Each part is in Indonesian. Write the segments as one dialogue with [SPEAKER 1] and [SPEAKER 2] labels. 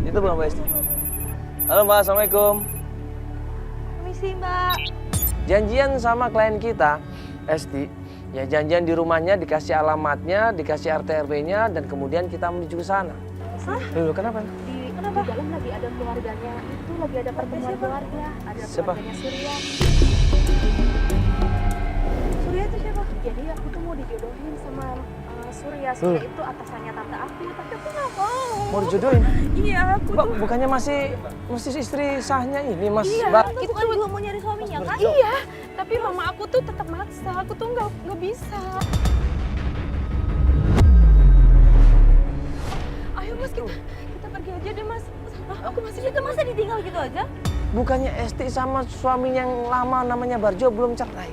[SPEAKER 1] Itu bukan Mbak Esti. Halo Mbak, Assalamualaikum.
[SPEAKER 2] Permisi Mbak.
[SPEAKER 1] Janjian sama klien kita, Esti. Ya janjian di rumahnya, dikasih alamatnya, dikasih RT RW-nya, dan kemudian kita menuju ke sana.
[SPEAKER 2] Hah?
[SPEAKER 1] Loh, kenapa?
[SPEAKER 2] Di dalam lagi ada keluarganya. Itu lagi ada pertemuan keluarga. Ada
[SPEAKER 1] Siapa?
[SPEAKER 2] keluarganya Surya. Surya itu siapa? Jadi aku tuh mau dijodohin sama Surya. Surya itu atasannya tante aku, tapi aku nggak mau.
[SPEAKER 1] Mau dijodohin?
[SPEAKER 2] Iya, aku
[SPEAKER 1] Mbak,
[SPEAKER 2] tuh.
[SPEAKER 1] bukannya masih istri sahnya ini, Mas?
[SPEAKER 2] Iya,
[SPEAKER 1] Mbak.
[SPEAKER 2] itu kan juga mau nyari suaminya kan?
[SPEAKER 3] Iya, tapi mama aku tuh tetap maksa. Aku tuh nggak bisa. Ayo mas, kita pergi aja deh mas. Aku masih
[SPEAKER 2] Kita masa ditinggal gitu aja?
[SPEAKER 1] Bukannya Esti sama suaminya yang lama namanya Barjo belum cerai?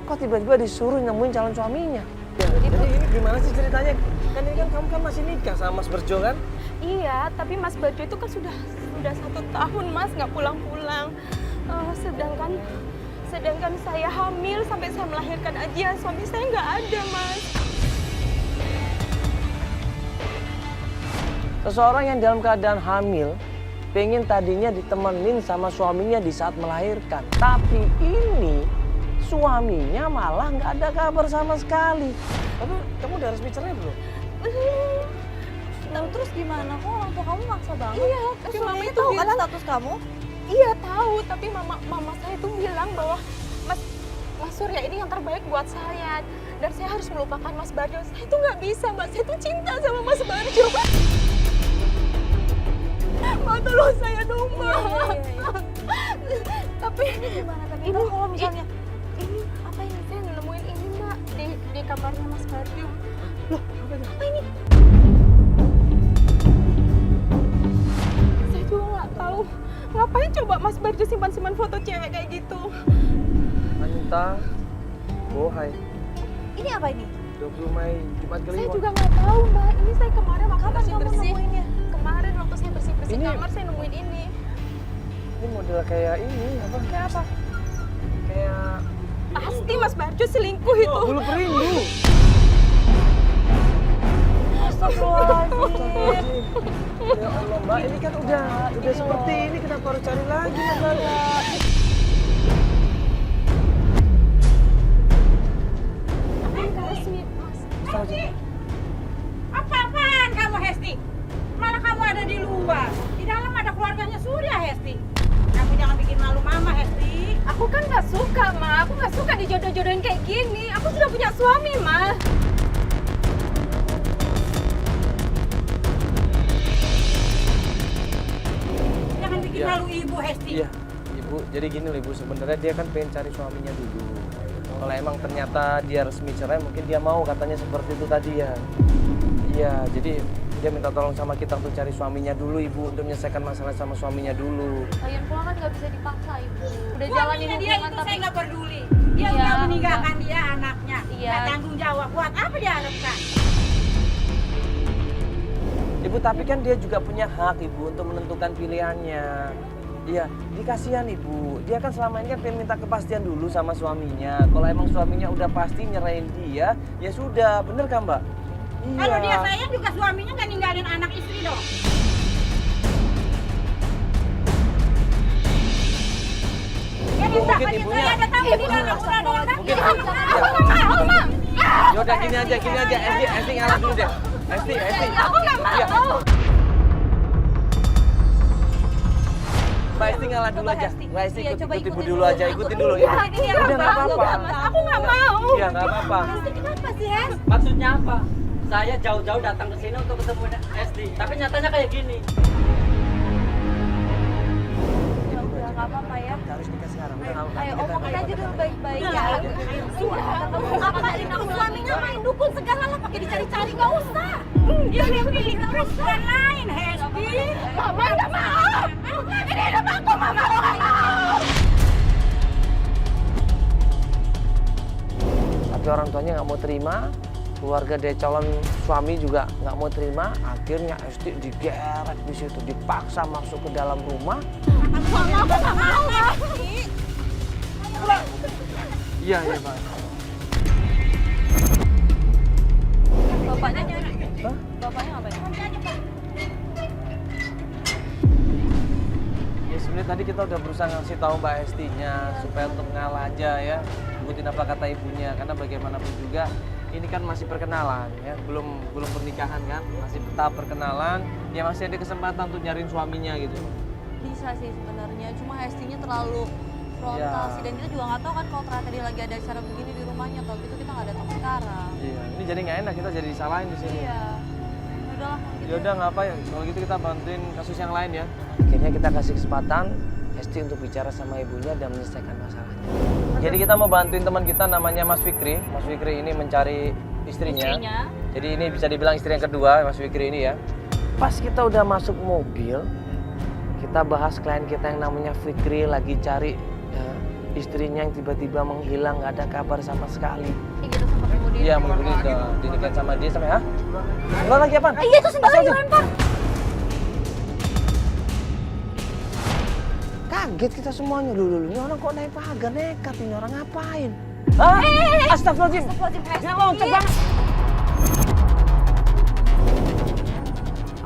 [SPEAKER 1] Kok tiba-tiba disuruh nemuin calon suaminya? Ya, jadi ini gimana sih ceritanya? Kan ini kan kamu kan masih nikah sama Mas Barjo kan?
[SPEAKER 3] Iya, tapi Mas Barjo itu kan sudah 1 tahun mas nggak pulang-pulang. Sedangkan saya hamil sampai saya melahirkan aja suami saya nggak ada mas.
[SPEAKER 1] Seseorang yang dalam keadaan hamil pengen tadinya ditemenin sama suaminya di saat melahirkan. Tapi ini suaminya malah nggak ada kabar sama sekali. Tapi kamu udah resmi cerai belum?
[SPEAKER 2] Nah, terus gimana? Kok orang tua kamu maksa banget?
[SPEAKER 3] Iya, tapi mama
[SPEAKER 2] Suaminya
[SPEAKER 3] itu
[SPEAKER 2] tahu kan
[SPEAKER 3] bilang,
[SPEAKER 2] status kamu?
[SPEAKER 3] iya tahu, tapi mama saya itu bilang bahwa Mas Surya ini yang terbaik buat saya dan saya harus melupakan Mas Barjo. Saya itu nggak bisa, Mbak. Saya itu cinta sama Mas Barjo. Mbak, tolong saya dong, Mbak. Tapi
[SPEAKER 2] Gimana tapi
[SPEAKER 3] ini
[SPEAKER 2] kalau misalnya
[SPEAKER 3] ini apa ini? Saya nemuin ini, Mbak, di kamarnya Mas Barjo.
[SPEAKER 1] Loh,
[SPEAKER 3] Apa ini? Saya juga nggak tahu. Ngapain coba Mas Barjo simpan-simpan foto cewek kayak gitu?
[SPEAKER 1] Anita, Bohai,
[SPEAKER 2] ini apa ini?
[SPEAKER 1] 20 Mei, Jumat
[SPEAKER 3] Saya
[SPEAKER 1] kelima.
[SPEAKER 3] juga nggak tahu, Mbak. Ini saya kemarin waktu
[SPEAKER 2] Kapan kamu
[SPEAKER 3] bersih-bersih.
[SPEAKER 2] nemuinnya?
[SPEAKER 3] Kemarin waktu saya bersih-bersih
[SPEAKER 1] Ini-
[SPEAKER 3] kamar, saya nemuin ini.
[SPEAKER 1] Ini model kayak ini, apa?
[SPEAKER 3] Kayak apa?
[SPEAKER 1] Kayak
[SPEAKER 3] Pasti Mas Barjo selingkuh itu.
[SPEAKER 1] bulu perindu.
[SPEAKER 2] Astagfirullahaladzim.
[SPEAKER 1] Ya Allah Mbak, ini kan udah seperti ini, kenapa harus cari lagi Mbak?
[SPEAKER 3] Ini nggak resmi, Mas.
[SPEAKER 4] Apa-apaan kamu Hesti? Mana kamu ada di luar? Di dalam ada keluarganya Surya Hesti. Kamu jangan bikin malu mama Hesti.
[SPEAKER 3] Aku kan nggak suka, Ma. Aku nggak suka dijodoh-jodohin kayak gini. Aku sudah punya suami, Ma.
[SPEAKER 4] Jangan bikin
[SPEAKER 1] Iya.
[SPEAKER 4] malu ibu Hesti.
[SPEAKER 1] Iya, Ibu. Jadi gini loh Ibu, sebenarnya dia kan pengen cari suaminya dulu. Kalau emang ternyata dia resmi cerai, mungkin dia mau katanya seperti itu tadi ya. Iya, jadi dia minta tolong sama kita untuk cari suaminya dulu Ibu, untuk menyelesaikan masalah sama suaminya dulu.
[SPEAKER 2] Kalian pulang kan nggak bisa dipaksa ibu. Udah jalanin
[SPEAKER 4] Suaminya dia
[SPEAKER 2] hubungan
[SPEAKER 4] itu
[SPEAKER 2] tapi
[SPEAKER 4] saya nggak peduli. Dia
[SPEAKER 2] Iya,
[SPEAKER 4] udah meninggalkan dia anaknya.
[SPEAKER 2] Iya.
[SPEAKER 4] Nggak tanggung jawab. Buat apa dia harapkan?
[SPEAKER 1] Ibu, tapi kan dia juga punya hak Ibu untuk menentukan pilihannya. Iya, dikasihan Ibu. Dia kan selama ini kan pengen minta kepastian dulu sama suaminya. Kalau emang suaminya udah pasti nyerahin dia, ya sudah, bener kan Mbak? Iya.
[SPEAKER 4] Kalau dia sayang juga suaminya nggak ninggalin anak istri dong. Ya
[SPEAKER 1] Ibu,
[SPEAKER 4] minta
[SPEAKER 1] mungkin
[SPEAKER 4] kan
[SPEAKER 1] ibunya-
[SPEAKER 4] saya ada tahu di dalam udah ada anak.
[SPEAKER 1] Mungkin-
[SPEAKER 4] Aku nggak mau, Ma.
[SPEAKER 1] Yaudah gini aja. Esti ngalah dulu deh. Esti.
[SPEAKER 3] Aku nggak mau.
[SPEAKER 1] Iya. Mbak Esti ngalah dulu aja. Mbak Esti
[SPEAKER 2] Iya, coba
[SPEAKER 1] ikut Ibu
[SPEAKER 2] ikutin
[SPEAKER 1] dulu
[SPEAKER 2] dulu.
[SPEAKER 1] aja, ikutin dulu.
[SPEAKER 3] Iya,
[SPEAKER 1] Ibu.
[SPEAKER 3] iya,
[SPEAKER 1] Udah nggak
[SPEAKER 3] Mbak.
[SPEAKER 1] apa-apa.
[SPEAKER 3] Aku nggak mau.
[SPEAKER 1] Iya, nggak apa-apa.
[SPEAKER 4] Hesti kenapa sih, Hes?
[SPEAKER 5] Maksudnya apa? Saya jauh-jauh datang ke sini untuk ketemu SD, tapi nyatanya kayak gini.
[SPEAKER 2] ya udah nggak apa-apa ya.
[SPEAKER 1] Kita harus nikah sekarang.
[SPEAKER 2] Ayo omongin aja dulu baik-baik ya.
[SPEAKER 4] Kamu ngapain aku suaminya main dukun segala lah pakai dicari-cari nggak usah. Dia pilih perempuan lain, Hesti.
[SPEAKER 3] Mama nggak mau. Ini hidup aku, Mama nggak mau.
[SPEAKER 1] Tapi orang tuanya nggak mau terima. Keluarga dari calon suami juga nggak mau terima. Akhirnya Esti digeret di situ, dipaksa masuk ke dalam rumah.
[SPEAKER 3] Mama, aku nggak mau, Ma.
[SPEAKER 1] Iya, Pak.
[SPEAKER 2] Bapaknya
[SPEAKER 1] Hah?
[SPEAKER 2] bapaknya ngapain?
[SPEAKER 1] sebenarnya tadi kita udah berusaha ngasih tahu Mbak Estinya supaya untuk ngalah aja ya, ikutin apa kata ibunya, karena bagaimanapun juga ini kan masih perkenalan ya, belum pernikahan kan, masih tahap perkenalan, ya masih ada kesempatan untuk nyariin suaminya gitu.
[SPEAKER 6] Bisa sih sebenarnya, cuma Estinya terlalu frontal
[SPEAKER 1] Iya.
[SPEAKER 6] sih, dan kita juga nggak tahu kan kalau ternyata dia lagi ada acara begini di rumahnya, atau gitu kita nggak datang sekarang.
[SPEAKER 1] Iya, ini jadi nggak enak, kita jadi disalahin di sini.
[SPEAKER 6] Iya, udahlah kalau gitu.
[SPEAKER 1] Ya udah nggak apa ya, kalau gitu kita bantuin kasus yang lain ya. Akhirnya kita kasih kesempatan Esti untuk bicara sama ibunya dan menyelesaikan masalahnya. Jadi kita mau bantuin teman kita namanya Mas Fikri. Mas Fikri ini mencari istrinya. Jadi ini bisa dibilang istri yang kedua Mas Fikri ini ya. Pas kita udah masuk mobil, kita bahas klien kita yang namanya Fikri lagi cari istrinya yang tiba-tiba menghilang, nggak ada kabar sama sekali.
[SPEAKER 6] Gitu sempat kemudian.
[SPEAKER 1] Iya, mungkin udah dinikahin sama dia sampai Enggak lagi apaan?
[SPEAKER 6] Iya, itu sendal dilempar.
[SPEAKER 1] Kaget kita semuanya dulu. Ini orang kok naik pagar, nekat ini orang ngapain? Hah? Astagfirullahaladzim. Dia loncat banget.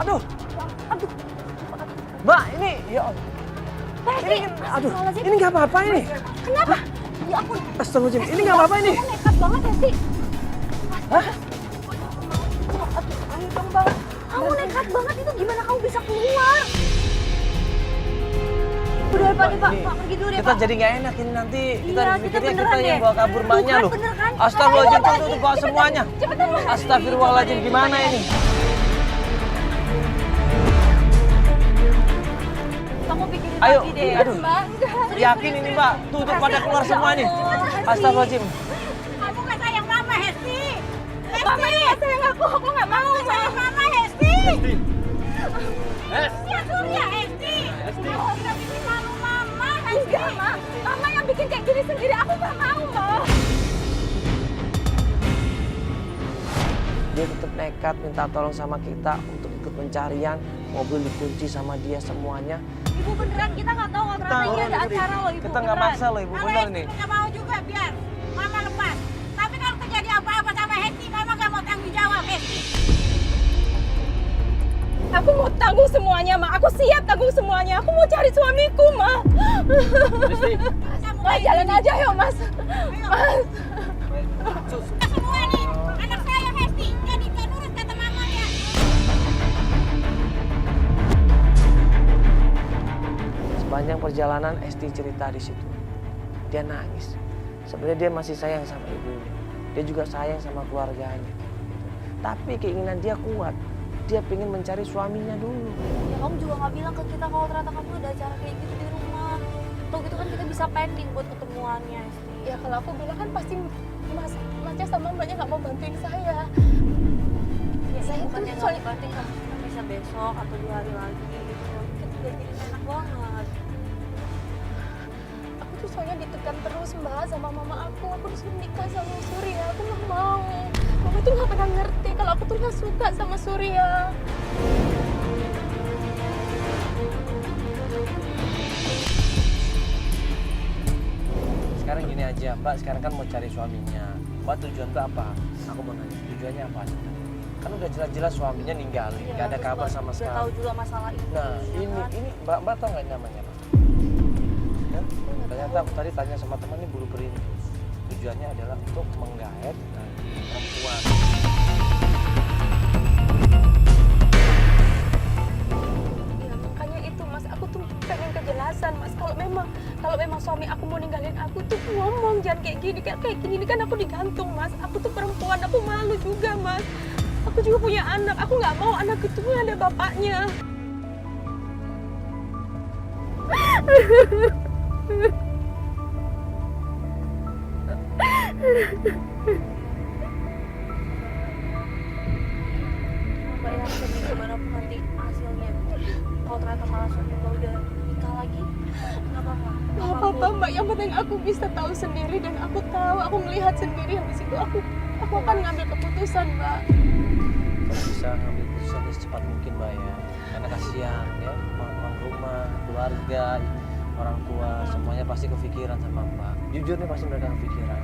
[SPEAKER 1] Aduh. Mbak, ini ya Allah. Ini nggak apa-apa ini.
[SPEAKER 2] Kenapa? Ya ampun,
[SPEAKER 1] Astagfirullahaladzim, ini nggak apa-apa ini.
[SPEAKER 2] nekat banget Hesti.
[SPEAKER 1] Hah?
[SPEAKER 2] Ayo dong Bang. Kamu nekat banget, itu gimana kamu bisa keluar? Udah Pak, nih Pak, Pak pergi dulu deh
[SPEAKER 1] Kita
[SPEAKER 2] Pak.
[SPEAKER 1] jadi nggak enak ini nanti. Kita
[SPEAKER 2] Iya,
[SPEAKER 1] pikirnya
[SPEAKER 2] kita
[SPEAKER 1] kita
[SPEAKER 2] beneran
[SPEAKER 1] yang
[SPEAKER 2] deh.
[SPEAKER 1] bawa kabur mbaknya
[SPEAKER 2] Tuh kan,
[SPEAKER 1] loh.
[SPEAKER 2] bener kan?
[SPEAKER 1] Astagfirullahaladzim,
[SPEAKER 2] Ayo,
[SPEAKER 1] tuh bawa semuanya.
[SPEAKER 2] Cepetan Pak.
[SPEAKER 1] Astagfirullahaladzim, gimana ini?
[SPEAKER 6] Kamu pikirin
[SPEAKER 1] Ayo,
[SPEAKER 6] lagi deh.
[SPEAKER 1] aduh.
[SPEAKER 2] Mbak,
[SPEAKER 1] Yakin ini mbak, tuh pada keluar semua nih. Astagfirullahaladzim.
[SPEAKER 4] Kamu nggak sayang mama, Hesti.
[SPEAKER 2] Mama ini nggak sayang aku nggak mau.
[SPEAKER 4] Sayang mama, Hesti.
[SPEAKER 5] Es.
[SPEAKER 4] Ya Surya, Hesti. Tidak bikin malu mama, Hesti.
[SPEAKER 2] Enggak, Ma. Mama yang bikin kayak gini sendiri, aku nggak mau, Ma.
[SPEAKER 1] Dia tetap nekat minta tolong sama kita untuk ikut pencarian. Mobil dikunci sama dia semuanya.
[SPEAKER 2] Ibu beneran, kita nggak tahu kalau ternyata ini ada acara loh, Ibu.
[SPEAKER 1] Kita nggak
[SPEAKER 2] beneran.
[SPEAKER 1] maksa loh ibu,
[SPEAKER 4] Kalau
[SPEAKER 1] bener
[SPEAKER 4] Hesti
[SPEAKER 1] nih.
[SPEAKER 4] nggak mau juga biar mama lepas. Tapi kalau terjadi apa-apa sama Hesti, mama nggak mau tanggung jawab, Hesti.
[SPEAKER 3] Aku mau tanggung semuanya, Ma. Aku siap tanggung semuanya. Aku mau cari suamiku, Ma.
[SPEAKER 5] Esti.
[SPEAKER 3] Ma, jalan aja yuk, Mas. Mas.
[SPEAKER 4] Kita semua nih, anak saya Hesti. Jadi nggak nurut kata mama ya.
[SPEAKER 1] Sepanjang perjalanan Esti cerita di situ. Dia nangis. Sebenarnya dia masih sayang sama ibunya. Dia juga sayang sama keluarganya. Tapi keinginan dia kuat. Dia pengen mencari suaminya dulu.
[SPEAKER 6] Ya kamu juga nggak bilang ke kita kalau ternyata kamu ada acara kayak gitu di rumah. Atau gitu kan kita bisa pending buat ketemuannya, Esti.
[SPEAKER 3] Ya kalau aku bilang kan pasti Masnya sama Mbaknya nggak mau bantuin saya.
[SPEAKER 6] Ya
[SPEAKER 3] Saya
[SPEAKER 6] bukan
[SPEAKER 3] tuh
[SPEAKER 6] yang
[SPEAKER 3] soalnya-
[SPEAKER 6] nggak penting, kamu kan bisa besok atau 2 hari lagi gitu. Kita juga jadi enak banget.
[SPEAKER 3] Aku tuh soalnya ditekan terus, Mbak, sama mama aku. Aku disuruh nikah sama Surya. Aku nggak mau. Mama tuh nggak pernah ngerti kalau aku tuh nggak suka sama Surya.
[SPEAKER 1] Sekarang gini aja, Mbak sekarang kan mau cari suaminya. Mbak tujuan Mbak apa? Aku mau nanya, tujuannya apa? Kan udah jelas-jelas suaminya ninggalin,
[SPEAKER 6] Iya,
[SPEAKER 1] nggak ada
[SPEAKER 6] terus
[SPEAKER 1] kabar
[SPEAKER 6] Mbak
[SPEAKER 1] sama
[SPEAKER 6] udah
[SPEAKER 1] sekali.
[SPEAKER 6] tahu juga masalah itu.
[SPEAKER 1] Nah,
[SPEAKER 6] ya kan?
[SPEAKER 1] ini Mbak tahu nggak namanya, Pak? Ya? Ternyata aku tadi tanya sama teman ini buru perintis. Tujuannya adalah untuk menggait perempuan.
[SPEAKER 3] Ya makanya itu, Mas. Aku tuh pengen kejelasan, Mas. Kalau memang suami aku mau ninggalin aku tuh ngomong, jangan kayak gini. Kayak gini kan aku digantung, Mas. Aku tuh perempuan, aku malu juga, Mas. Aku juga punya anak. Aku nggak mau anak itu ada bapaknya.
[SPEAKER 6] Mbak yakin nih gimana pun nanti hasilnya. Kalau ternyata malah suami Mbak udah nikah lagi, nggak apa-apa.
[SPEAKER 3] Gak apa-apa, Mbak. Yang penting aku bisa tahu sendiri dan aku tahu, aku melihat sendiri. Habis itu aku akan ngambil keputusan, Mbak.
[SPEAKER 1] Saya bisa ngambil keputusan secepat mungkin, Mbak ya. Karena kasihan ya, orang rumah, keluarga, orang tua, semuanya pasti kepikiran sama Mbak. Jujur nih pasti mereka kepikiran.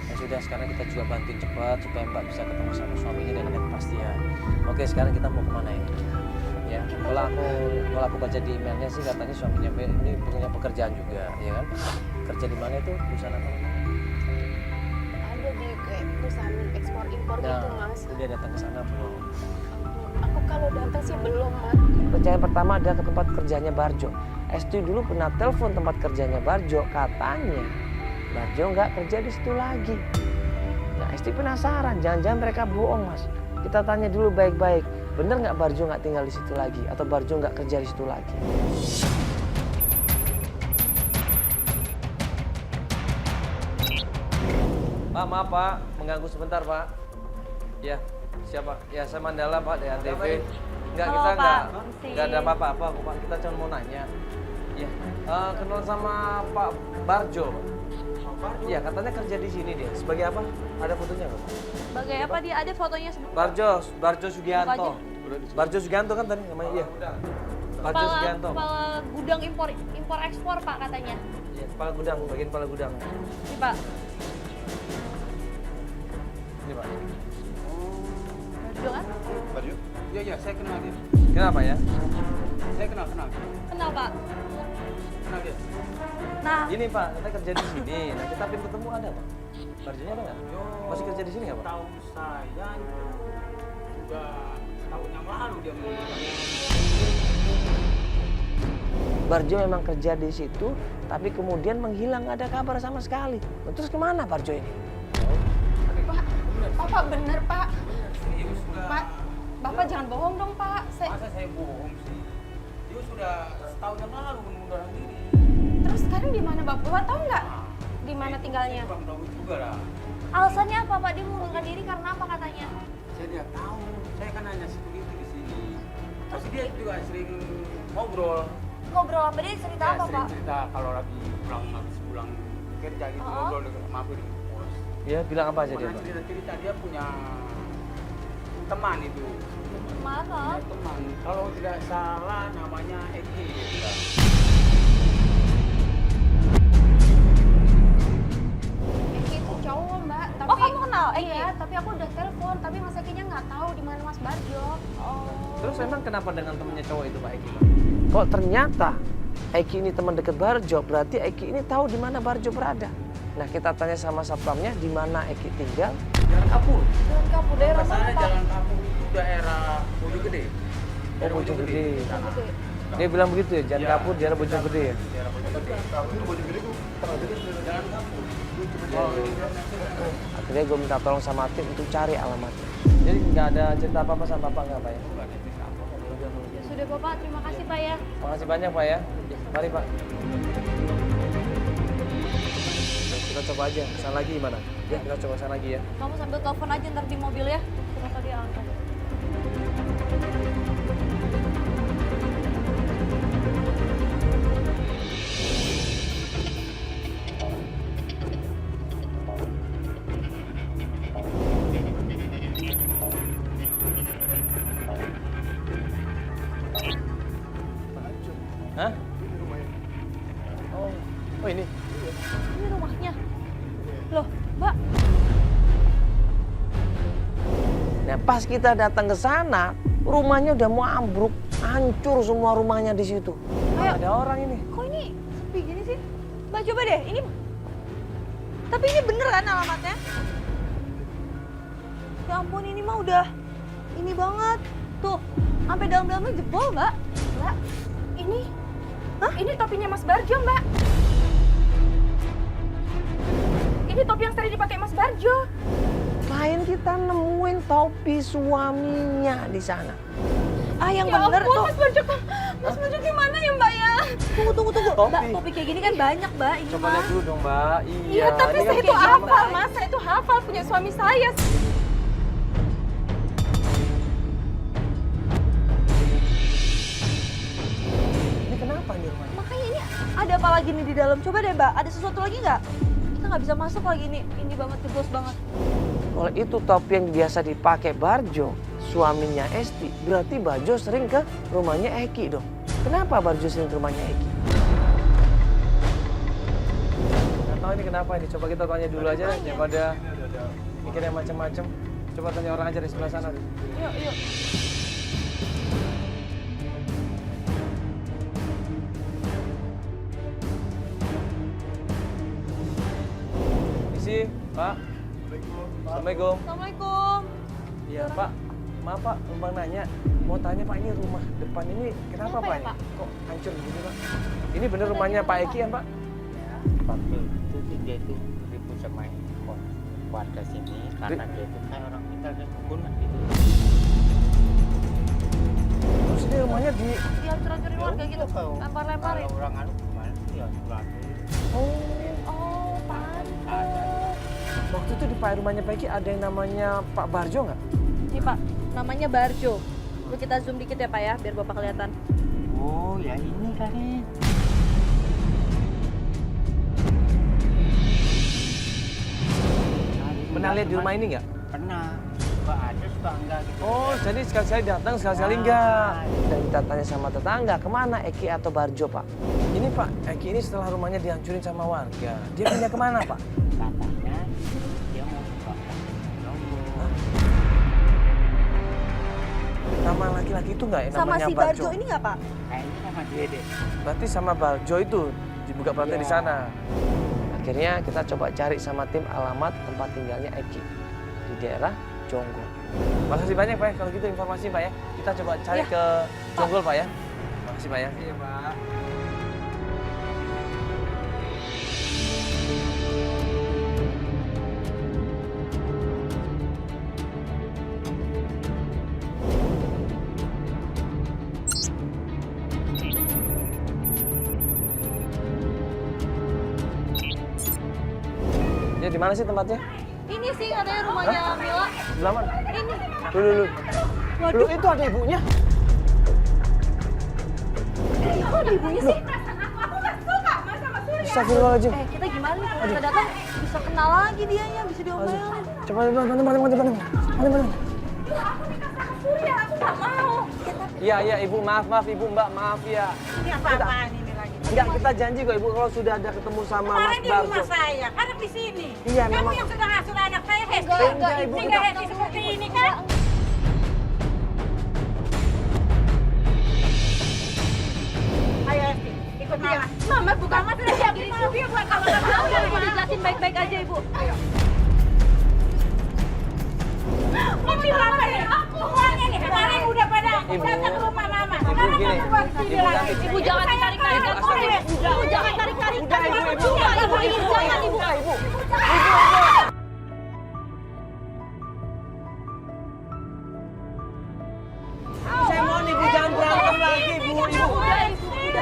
[SPEAKER 1] Ya sudah, sekarang kita juga bantuin cepat supaya Mbak bisa ketemu sama suaminya dan ada kepastian. Oke, sekarang kita mau kemana ini? Ya, ya. Kalau aku baca di emailnya sih katanya suaminya ini punya pekerjaan juga, ya kan? Kerja di mana itu? Perusahaan apa?
[SPEAKER 3] Ada di kayak perusahaan ekspor impor gitu mas.
[SPEAKER 1] Udah datang ke sana belum?
[SPEAKER 3] Aku kalau datang sih belum mas.
[SPEAKER 1] Kerjaan pertama adalah ke tempat kerjanya Barjo. Esti dulu pernah telepon tempat kerjanya Barjo, katanya Barjo nggak kerja di situ lagi. Nah, Esti penasaran, jangan-jangan mereka bohong, Mas. Kita tanya dulu baik-baik, bener nggak Barjo nggak tinggal di situ lagi atau Barjo nggak kerja di situ lagi? Pak, maaf Pak, mengganggu sebentar Pak. Ya, siapa? Ya, saya Mandala Pak dari Antv. Enggak, kita enggak ada apa-apa kok Pak. Kita cuma mau nanya. Ya, kenal sama Pak Barjo. Iya, katanya kerja di sini dia. Sebagai apa? Ada fotonya nggak Pak?
[SPEAKER 6] Sebagai apa dia ada fotonya sebelum
[SPEAKER 1] Barjo Sugianto. Barjo Sugianto kan tadi namanya? Iya. Barjo Sugianto.
[SPEAKER 6] kepala gudang impor ekspor Pak katanya.
[SPEAKER 1] Iya, kepala gudang, bagian kepala gudang.
[SPEAKER 6] Ini Pak.
[SPEAKER 1] Ini Pak.
[SPEAKER 6] Barjo kan?
[SPEAKER 7] Barjo? Iya, saya kenal dia.
[SPEAKER 1] Kenapa ya?
[SPEAKER 7] Saya kenal.
[SPEAKER 6] Kenal Pak.
[SPEAKER 7] Kenal dia.
[SPEAKER 6] Nah,
[SPEAKER 1] Gini Pak, kita kerja di sini. Nah, kita pengen ketemu ada Pak. Barjonya ada nggak? Masih kerja di sini nggak Pak?
[SPEAKER 7] Tahu saya sudah tahun yang lalu dia mengundang.
[SPEAKER 1] Barjo memang kerja di situ, tapi kemudian menghilang, nggak ada kabar sama sekali. Terus kemana Barjo ini?
[SPEAKER 3] Bapak bener Pak.
[SPEAKER 7] Serius sudah.
[SPEAKER 3] Pak, Bapak jangan bohong dong Pak.
[SPEAKER 7] Masa saya bohong sih? Dia sudah setahun yang lalu mengundurkan diri.
[SPEAKER 3] Terus sekarang di mana Bapak tahu nggak? Di mana tinggalnya?
[SPEAKER 7] Kurang tahu juga lah.
[SPEAKER 6] alasannya apa Pak dia mengundurkan diri karena apa katanya?
[SPEAKER 7] Saya tidak tahu. Saya kan hanya security di sini. Tapi dia juga sering ngobrol.
[SPEAKER 6] Ngobrol apa dia cerita
[SPEAKER 7] Ya,
[SPEAKER 6] apa
[SPEAKER 7] sering
[SPEAKER 6] Pak?
[SPEAKER 7] cerita kalau lagi habis pulang kerja gitu ngobrol dengan maaf di pos.
[SPEAKER 1] Ya, bilang apa aja dia
[SPEAKER 7] Pernah
[SPEAKER 1] Pak?
[SPEAKER 7] cerita-cerita dia punya teman itu.
[SPEAKER 6] Mana?
[SPEAKER 7] Punya teman. Kalau tidak salah namanya Eki. Ya.
[SPEAKER 3] Eki itu cowok Mbak. Tapi,
[SPEAKER 6] Oh, kamu kenal Eki?
[SPEAKER 3] Iya, tapi aku udah telepon. Tapi Mas Ekinya nggak tahu di mana Mas Barjo.
[SPEAKER 1] Terus emang kenapa dengan temennya cowok itu Pak Eki Pak? Kok ternyata Eki ini teman dekat Barjo, berarti Eki ini tahu di mana Barjo berada. Nah, kita tanya sama satpamnya di mana Eki tinggal.
[SPEAKER 7] Jalan Kapur.
[SPEAKER 6] Jalan Kapur daerah mana
[SPEAKER 7] Pasalnya
[SPEAKER 6] Pak?
[SPEAKER 7] Jalan Kapur itu daerah Bojonggede.
[SPEAKER 1] Oh, Bojonggede. Dia bilang begitu ya, Jalan Kapur, daerah Bojonggede ya?
[SPEAKER 7] Daerah Bojonggede. Bojonggede itu Jalan Kapur.
[SPEAKER 1] Akhirnya gue minta tolong sama tim untuk cari alamatnya. Jadi nggak ada cerita apa-apa sama Bapak nggak Pak ya?
[SPEAKER 6] Ya sudah Bapak, terima kasih Pak ya.
[SPEAKER 1] Makasih banyak Pak ya. Mari Pak. Kita coba aja, kesana lagi gimana? Ya, kita coba kesana lagi ya.
[SPEAKER 6] Kamu sambil telepon aja ntar di mobil ya. Kenapa dia angkat?
[SPEAKER 1] Hah? Oh ini.
[SPEAKER 6] Ini rumahnya. Loh, Mbak.
[SPEAKER 1] Nah pas kita datang ke sana, rumahnya udah mau ambruk, hancur semua rumahnya di situ.
[SPEAKER 6] Ayo.
[SPEAKER 1] Ada orang ini.
[SPEAKER 6] Kok ini sepi gini sih? Mbak coba deh, ini. Tapi ini bener kan alamatnya? Ya ampun, ini mah udah ini banget. Tuh, sampai dalam-dalamnya jebol, Mbak.
[SPEAKER 3] Mbak, ini ini topinya Mas Barjo, Mbak. Ini topi yang sering dipakai Mas Barjo.
[SPEAKER 1] Klien kita nemuin topi suaminya di sana.
[SPEAKER 6] Ah, yang
[SPEAKER 3] Ya
[SPEAKER 6] bener
[SPEAKER 3] ampun,
[SPEAKER 6] tuh.
[SPEAKER 3] Mas Barjo gimana ya, Mbak ya?
[SPEAKER 6] Tunggu.
[SPEAKER 1] Topi.
[SPEAKER 6] Mbak, topi kayak gini kan banyak, Mbak. Ini
[SPEAKER 1] Coba
[SPEAKER 6] mah.
[SPEAKER 1] lihat dulu dong Mbak.
[SPEAKER 3] Iya, tapi
[SPEAKER 1] ini
[SPEAKER 3] saya
[SPEAKER 1] kan
[SPEAKER 3] itu
[SPEAKER 1] kayak
[SPEAKER 3] hafal,
[SPEAKER 1] gini.
[SPEAKER 3] Mas. Saya itu hafal punya suami saya.
[SPEAKER 1] Ini kenapa nih rumahnya?
[SPEAKER 6] Makanya ini ada apa lagi nih di dalam? Coba deh, Mbak. Ada sesuatu lagi nggak? Kita nggak bisa masuk lagi nih. Ini banget, jeblos banget.
[SPEAKER 1] Kalau itu topi yang biasa dipakai Barjo, suaminya Esti, berarti Barjo sering ke rumahnya Eki dong. Kenapa Barjo sering ke rumahnya Eki? Nggak tahu ini kenapa ini. Coba kita tanya dulu aja daripada mikir yang macam-macam. Coba tanya orang aja di sebelah sana.
[SPEAKER 6] Yuk.
[SPEAKER 1] Pak. Assalamualaikum.
[SPEAKER 6] Assalamualaikum.
[SPEAKER 1] Iya Pak, maaf Pak, numpang nanya. Mau tanya Pak, ini rumah depan ini kenapa
[SPEAKER 6] Kenapa
[SPEAKER 1] Pak?
[SPEAKER 6] ya, Pak?
[SPEAKER 1] Kok hancur begini Pak? Ini bener rumahnya Pak Eki ya Pak?
[SPEAKER 8] Waktu itu sih dia itu ribut sama warga sini karena dia itu kayak orang tinggal di kebun gitu.
[SPEAKER 1] Terus ini rumahnya di...
[SPEAKER 6] Dihancur-hancurin warga gitu.
[SPEAKER 8] Kalau
[SPEAKER 6] Lempar-lemparin.
[SPEAKER 8] orang anu gimana sih ya pulang.
[SPEAKER 6] Oh, pantes.
[SPEAKER 1] Waktu itu di Pak rumahnya Pak Eki ada yang namanya Pak Barjo nggak?
[SPEAKER 6] Nih Pak, namanya Barjo. Coba kita zoom dikit ya Pak ya, biar Bapak kelihatan.
[SPEAKER 8] Oh ya ini Karin.
[SPEAKER 1] Pernah lihat di rumah ini nggak?
[SPEAKER 8] Pernah. Suka ada suka enggak gitu.
[SPEAKER 1] Oh, jadi sekali-sekali datang, sekali-sekali enggak. Dan kita tanya sama tetangga, kemana Eki atau Barjo Pak? Ini Pak, Eki ini setelah rumahnya dihancurin sama warga, dia pindah kemana Pak?
[SPEAKER 8] Katanya dia mau buka lombok.
[SPEAKER 1] Nama laki-laki itu nggak ya,
[SPEAKER 6] Sama
[SPEAKER 1] namanya
[SPEAKER 6] si Barjo ini nggak Pak?
[SPEAKER 8] Kayaknya sama dia deh.
[SPEAKER 1] Berarti sama Barjo itu dibuka praktek di
[SPEAKER 8] Iya.
[SPEAKER 1] sana. Akhirnya kita coba cari sama tim alamat tempat tinggalnya Eki di daerah Jonggol. Makasih banyak Pak ya, kalau gitu informasi Pak ya. Kita coba cari
[SPEAKER 6] Iya.
[SPEAKER 1] ke Jonggol Pak ya. Makasih Pak ya.
[SPEAKER 7] Iya Pak.
[SPEAKER 1] Ya di mana sih tempatnya?
[SPEAKER 6] Ini sih katanya rumahnya Mila.
[SPEAKER 1] Sebelah mana?
[SPEAKER 6] Ini.
[SPEAKER 1] Lu.
[SPEAKER 6] Waduh.
[SPEAKER 1] Lu itu ada ibunya?
[SPEAKER 6] Kok ada ibunya sih?
[SPEAKER 1] Astagfirullahaladzim.
[SPEAKER 6] Kita gimana nih kalau kita datang bisa kenal lagi dianya, bisa diomelin.
[SPEAKER 1] Coba bantu. Iya Ibu, maaf Ibu Mbak, maaf ya.
[SPEAKER 4] Ini apa-apaan ini lagi?
[SPEAKER 1] Enggak, kita janji kok Ibu kalau sudah ada ketemu sama Mas
[SPEAKER 4] Kemarin di
[SPEAKER 1] Barjo.
[SPEAKER 4] rumah saya, karena di sini.
[SPEAKER 1] Iya,
[SPEAKER 4] Kamu
[SPEAKER 1] memang.
[SPEAKER 4] yang sudah ngasuh anak saya, Hesti.
[SPEAKER 1] Enggak, Ibu.
[SPEAKER 4] Tinggal Hesti seperti ini kan? Ayo Hesti, ikut mama.
[SPEAKER 3] Mama bukan
[SPEAKER 4] Mama sudah siapin mobil buat kamu.
[SPEAKER 6] Udah, Ibu dijelasin baik-baik aja Ibu.
[SPEAKER 4] Mobil apa nih? Semuanya nih, kemarin udah pada
[SPEAKER 1] Ibu.
[SPEAKER 4] datang ke rumah mama.
[SPEAKER 1] Ibu,
[SPEAKER 4] Sekarang
[SPEAKER 1] gini.
[SPEAKER 4] kamu buat sini
[SPEAKER 1] Ibu,
[SPEAKER 4] lagi.
[SPEAKER 1] ganti.
[SPEAKER 6] Ibu jangan ditarik-tarikan. Ibu jangan tarik-tarikan.
[SPEAKER 1] Udah, Ibu.
[SPEAKER 6] Jangan Ibu.
[SPEAKER 1] Ibu. Saya mohon Ibu jangan berantem lagi, Ibu.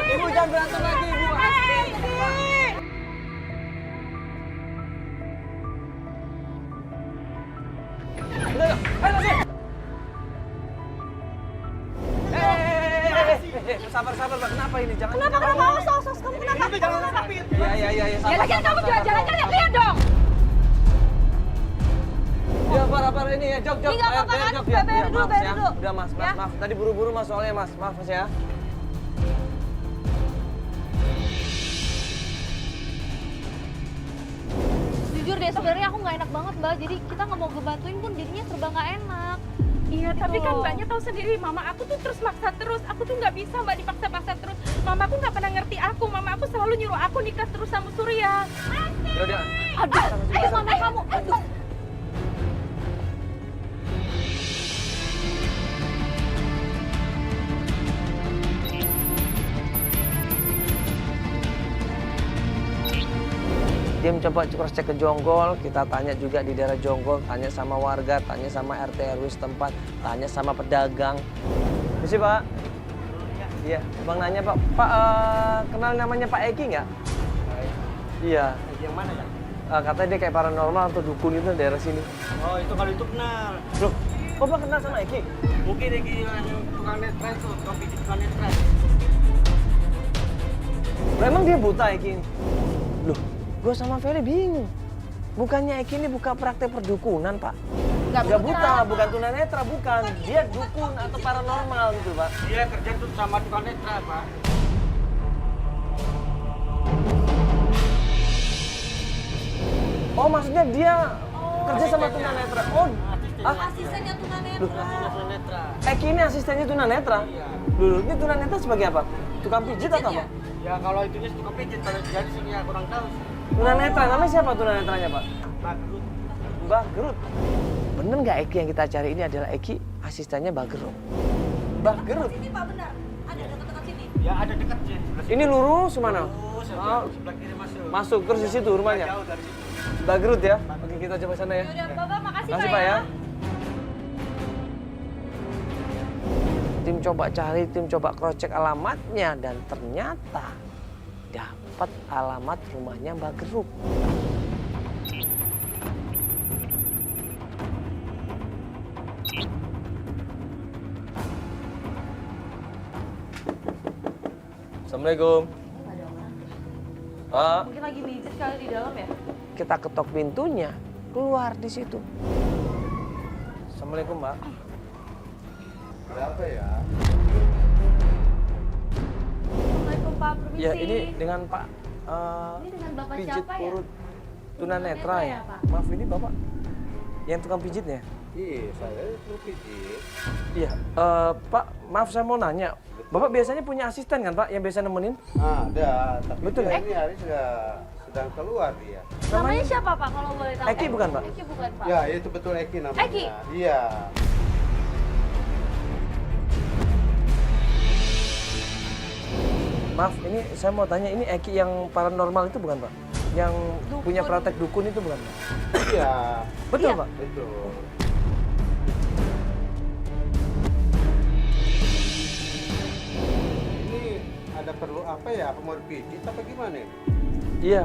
[SPEAKER 1] Ibu jangan berantem lagi, Ibu. Udah, ayo sih. Sabar, Pak. Kenapa ini? Jangan.
[SPEAKER 6] Kenapa mau sos kamu kenapa?
[SPEAKER 1] Iya.
[SPEAKER 3] Ya
[SPEAKER 1] Sabar,
[SPEAKER 3] lagi kamu juga jalan-jalan lihat dong.
[SPEAKER 1] Ya, para ini ya, jog.
[SPEAKER 6] Ini nggak apa-apa kan?
[SPEAKER 1] Jog,
[SPEAKER 6] Bayar
[SPEAKER 1] ya,
[SPEAKER 6] dulu,
[SPEAKER 1] maaf,
[SPEAKER 6] bayar
[SPEAKER 1] ya.
[SPEAKER 6] dulu.
[SPEAKER 1] Udah, Mas.
[SPEAKER 6] Ya.
[SPEAKER 1] Maaf. Tadi buru-buru Mas soalnya, Mas. Maaf, Mas ya.
[SPEAKER 6] Jujur deh sebenarnya aku nggak enak banget Mbak. Jadi kita nggak mau ngebantuin pun jadinya serba nggak enak.
[SPEAKER 3] Iya, tapi
[SPEAKER 6] Gitu.
[SPEAKER 3] kan mbaknya tahu sendiri, mama aku tuh terus maksa terus. Aku tuh nggak bisa mbak dipaksa-paksa terus. Mama aku nggak pernah ngerti aku. Mama aku selalu nyuruh aku nikah terus sama Surya.
[SPEAKER 1] Udah.
[SPEAKER 6] Aduh, ayo mama kamu. Aduh.
[SPEAKER 1] Tim coba cross check ke Jonggol, kita tanya juga di daerah Jonggol, tanya sama warga, tanya sama RT RW setempat, tanya sama pedagang. Misi Pak? Iya, Bang nanya Pak. Pak, kenal namanya Pak Eki nggak? Iya.
[SPEAKER 7] Yang mana ya?
[SPEAKER 1] Katanya dia kayak paranormal atau dukun itu daerah sini.
[SPEAKER 7] Oh itu kalau itu kenal.
[SPEAKER 1] Loh, kok Pak kenal sama Eki?
[SPEAKER 7] Mungkin lagi yang tukang netra itu, tukang pijit tukang netra.
[SPEAKER 1] Loh, emang dia buta Eki ini? Loh, gue sama Feli bingung. Bukannya Eki ini buka praktek perdukunan, Pak? Nggak buta, bukan tunanetra, bukan. Dia dukun atau paranormal gitu, Pak.
[SPEAKER 7] Dia kerja tuh sama tukang netra, Pak.
[SPEAKER 1] Oh, maksudnya dia kerja sama tunanetra. Oh,
[SPEAKER 6] Asistennya tunanetra.
[SPEAKER 7] Tukang netra.
[SPEAKER 1] Eki ini asistennya tunanetra?
[SPEAKER 7] Iya.
[SPEAKER 1] Loh, ini tunanetra sebagai apa? Tukang pijit atau apa?
[SPEAKER 7] Ya kalau itunya tukang pijit, kalau jadi sini ya kurang tahu.
[SPEAKER 1] Tunanetra, namanya siapa tunanetranya, Pak?
[SPEAKER 7] Badrut.
[SPEAKER 1] Mbak Gerut. Bener nggak Eki yang kita cari ini adalah Eki asistennya Mbak Gerut? Mbak Gerut.
[SPEAKER 4] Sini Pak benar. Ada dekat-dekat sini.
[SPEAKER 8] Ya ada dekat sih.
[SPEAKER 1] Ini lurus kemana?
[SPEAKER 8] Lurus,
[SPEAKER 1] Oh,
[SPEAKER 8] sebelah kiri masuk.
[SPEAKER 1] masuk terus di situ rumahnya.
[SPEAKER 8] Jauh dari situ.
[SPEAKER 1] Mbak Gerut ya. Oke, kita coba sana ya.
[SPEAKER 2] Yaudah, Bapak makasih
[SPEAKER 1] Makasih Pak ya. Tim coba cari, tim coba cross check alamatnya dan ternyata dapat alamat rumahnya Mbak Gerut. Assalamualaikum. Pak,
[SPEAKER 6] Mungkin lagi mijit kali di dalam ya?
[SPEAKER 1] kita ketok pintunya, keluar di situ. Assalamualaikum, Mbak.
[SPEAKER 7] Berapa ya?
[SPEAKER 6] Assalamualaikum Pak, permisi.
[SPEAKER 1] Ya, ini dengan Pak
[SPEAKER 6] Ini dengan Bapak
[SPEAKER 1] pijit
[SPEAKER 6] siapa ya?
[SPEAKER 1] urut tunanetra
[SPEAKER 6] Tunanetra
[SPEAKER 1] ya.
[SPEAKER 6] ya, Pak?
[SPEAKER 1] Maaf, ini Bapak yang tukang pijitnya?
[SPEAKER 7] Iya, saya itu pijit.
[SPEAKER 1] Iya, Pak, maaf saya mau nanya. Bapak biasanya punya asisten kan, Pak, yang biasa nemenin?
[SPEAKER 7] Ada, tapi
[SPEAKER 1] Betul,
[SPEAKER 7] dia
[SPEAKER 1] ya?
[SPEAKER 7] ini hari sedang keluar dia.
[SPEAKER 6] Namanya siapa Pak kalau boleh tahu?
[SPEAKER 1] Eki bukan, Pak?
[SPEAKER 6] Eki bukan Pak.
[SPEAKER 7] Ya, itu betul Eki namanya.
[SPEAKER 6] Eki?
[SPEAKER 7] Iya.
[SPEAKER 1] Maaf, ini saya mau tanya, ini Eki yang paranormal itu bukan, Pak? Yang punya praktek dukun itu bukan, Pak?
[SPEAKER 7] Iya,
[SPEAKER 1] Betul,
[SPEAKER 6] Iya.
[SPEAKER 1] Pak?
[SPEAKER 7] betul. Ini ada perlu apa ya? Apa mau dipijit apa gimana?
[SPEAKER 1] Iya,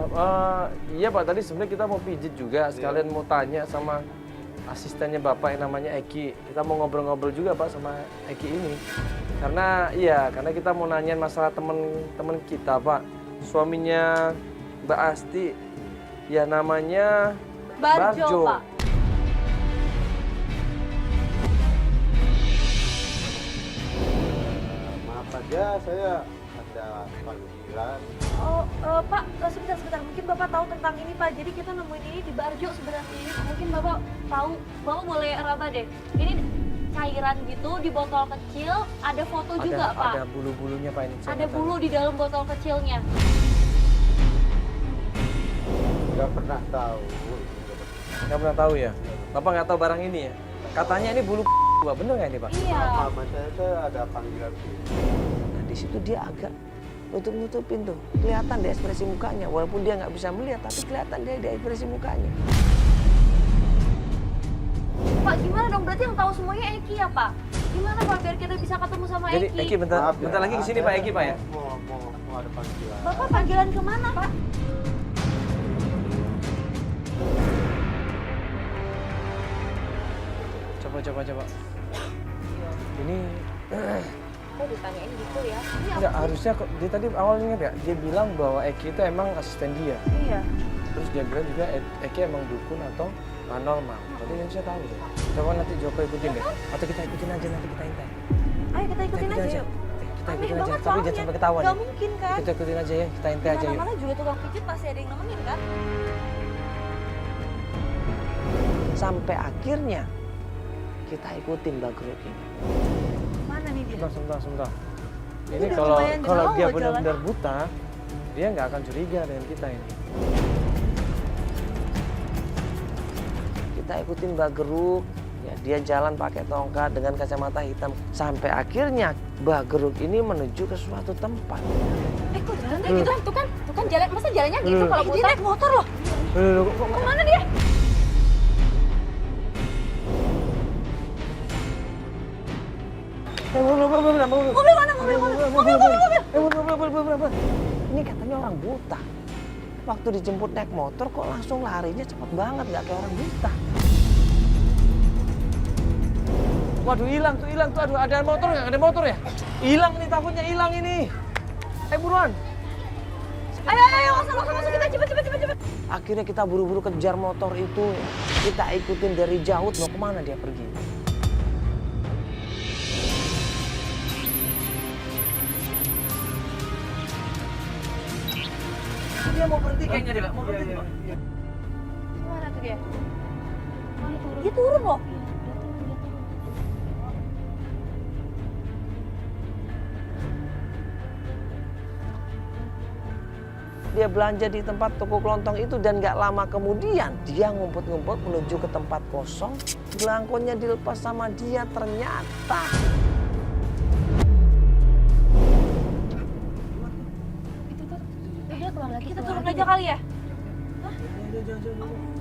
[SPEAKER 1] iya Pak. Tadi sebenarnya kita mau pijit juga, sekalian mau tanya sama asistennya Bapak yang namanya Eki. Kita mau ngobrol-ngobrol juga Pak sama Eki ini. Karena kita mau nanyain masalah temen kita Pak. Suaminya Mbak Asti, ya namanya
[SPEAKER 6] Barjo, Pak.
[SPEAKER 7] Maaf aja, saya ada panggilan.
[SPEAKER 6] Oh, Pak, sebentar. Mungkin Bapak tahu tentang ini, Pak. Jadi kita nemuin ini di Barjo sebenarnya ini. Mungkin Bapak tahu, Bapak boleh raba deh. Ini cairan gitu di botol kecil, ada foto juga, Pak.
[SPEAKER 1] ada bulu-bulunya Pak ini. saya
[SPEAKER 6] Ada
[SPEAKER 1] nggak
[SPEAKER 6] bulu di dalam botol kecilnya.
[SPEAKER 7] Nggak pernah tahu.
[SPEAKER 1] tahu. Nggak pernah tahu ya? Bapak nggak tahu barang ini ya? Katanya ini bulu Pak, bener nggak ini Pak?
[SPEAKER 6] Iya.
[SPEAKER 7] Maaf, saya ada panggilan.
[SPEAKER 1] Nah di situ dia agak nutup-nutupin tuh. Kelihatan di ekspresi mukanya. Walaupun dia nggak bisa melihat, tapi kelihatan dia di ekspresi mukanya.
[SPEAKER 6] Pak, gimana dong? Berarti yang tahu semuanya Eki ya, Pak? Gimana Pak biar kita bisa ketemu sama
[SPEAKER 1] Jadi
[SPEAKER 6] Eki?
[SPEAKER 1] Eki bentar
[SPEAKER 7] Maaf ya,
[SPEAKER 1] lagi kesini Pak Eki Pak ya?
[SPEAKER 7] Mau ada panggilan.
[SPEAKER 6] Bapak panggilan kemana, Pak?
[SPEAKER 1] Coba. Ini
[SPEAKER 6] Kok ditanyain gitu ya? Ini
[SPEAKER 1] enggak harusnya kok dia tadi awalnya ingat ya, dia bilang bahwa Eki itu emang asisten dia.
[SPEAKER 6] Iya.
[SPEAKER 1] Terus dia bilang juga Eki emang dukun atau paranormal. Tadi yang saya tahu deh. Coba nanti Joko ikutin deh. Atau kita ikutin aja nanti kita intai.
[SPEAKER 6] Ayo kita ikutin aja yuk.
[SPEAKER 1] Kita
[SPEAKER 6] Aneh
[SPEAKER 1] ikutin aja,
[SPEAKER 6] banget
[SPEAKER 1] tapi jangan
[SPEAKER 6] soalnya.
[SPEAKER 1] sampai ketahuan.
[SPEAKER 6] Gak
[SPEAKER 1] ya.
[SPEAKER 6] mungkin kan?
[SPEAKER 1] Kita ikutin aja ya, kita intai aja yuk.
[SPEAKER 6] Mana-mana juga tukang pijit pasti ada yang nemenin kan?
[SPEAKER 1] Sampai akhirnya kita ikutin Mbak Gerut ini.
[SPEAKER 6] Mana nih dia?
[SPEAKER 1] Sebentar.
[SPEAKER 6] Ini
[SPEAKER 1] Ini
[SPEAKER 6] udah
[SPEAKER 1] kalau
[SPEAKER 6] lumayan
[SPEAKER 1] kalau
[SPEAKER 6] jauh
[SPEAKER 1] dia
[SPEAKER 6] loh
[SPEAKER 1] benar-benar buta, dia nggak akan curiga dengan kita ini. Kita ikutin Mbak Gerut, ya dia jalan pakai tongkat dengan kacamata hitam. Sampai akhirnya Mbak Gerut ini menuju ke suatu tempat.
[SPEAKER 3] Kok jalannya gitu? Tuh kan jalan, masa jalannya gitu kalau
[SPEAKER 6] Dia
[SPEAKER 3] buta?
[SPEAKER 6] naik motor loh.
[SPEAKER 3] Kemana dia?
[SPEAKER 1] Mobil mana? Mobil. Ini katanya orang buta. Waktu dijemput naik motor kok langsung larinya cepat banget, nggak kayak orang buta. Waduh hilang tuh. Aduh ada motor nggak? Ada motor ya? Hilang nih, takutnya hilang ini. Buruan.
[SPEAKER 6] Ayo, masuk kita cepet.
[SPEAKER 1] Akhirnya kita buru-buru kejar motor itu. Kita ikutin dari jauh, mau kemana dia pergi. Dia mau berhenti kayaknya dia, mau berhenti Pak.
[SPEAKER 6] Gimana tuh dia? Dia turun loh.
[SPEAKER 1] dia belanja di tempat toko kelontong itu dan nggak lama kemudian dia ngumpet-ngumpet menuju ke tempat kosong. Belangkonya dilepas sama dia ternyata.
[SPEAKER 6] Udah keluar lagi. Kita turun aja kali ya? Hah?